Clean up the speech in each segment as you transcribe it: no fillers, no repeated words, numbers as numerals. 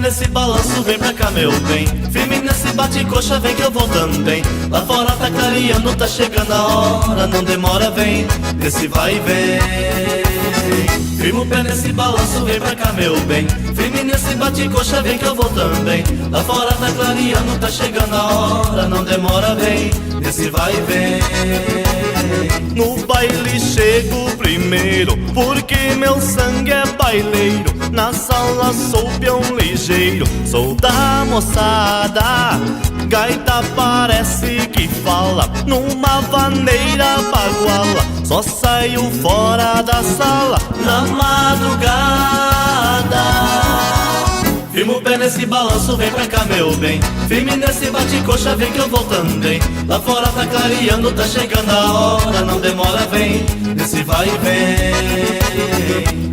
nesse balanço, vem pra cá meu bem. Firme nesse bate-coxa, vem que eu vou também. Lá fora tá clareando, tá chegando a hora. Não demora, vem, nesse vai e vem. Firma o pé nesse balanço, vem pra cá meu bem. Firme nesse bate-coxa, vem que eu vou também. Lá fora tá clareando, tá chegando a hora. Não demora, vem, nesse vai e vem. No baile chego primeiro, porque meu sangue é baileiro. Na sala sou peão ligeiro, sou da moçada. Gaita parece que fala numa vaneira baguala. Só saio fora da sala na madrugada. Firma o pé nesse balanço, vem pra cá meu bem. Firme nesse bate-coxa, vem que eu vou também. Lá fora tá clareando, tá chegando a hora. Não demora, vem, nesse vai e vem.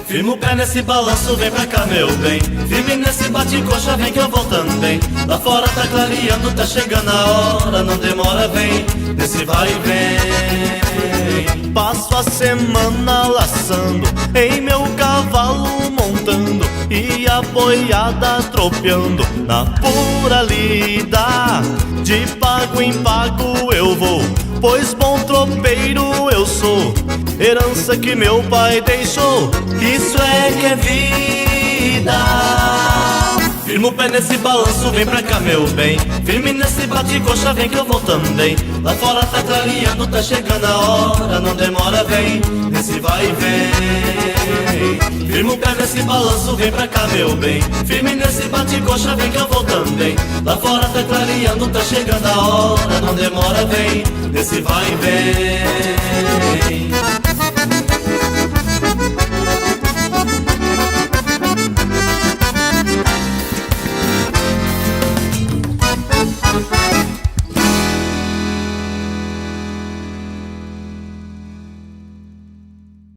Firma o pé nesse balanço, vem pra cá meu bem. Firme nesse bate-coxa, vem que eu vou também. Lá fora tá clareando, tá chegando a hora. Não demora, vem, nesse vai e vem. Passo a semana laçando, em meu cavalo montando, e a boiada tropeando na pura lida. De pago em pago eu vou, pois bom tropeiro eu sou. Herança que meu pai deixou, isso é que é vida. Firma o pé nesse balanço, vem pra cá meu bem. Firme nesse bate-coxa, vem que eu vou também. Lá fora tá clareando, tá chegando a hora. Não demora, vem, nesse vai e vem. Firma o pé nesse balanço, vem pra cá meu bem. Firme nesse bate-coxa, vem que eu vou também. Lá fora tá clareando, tá chegando a hora. Não demora, vem, nesse vai e vem.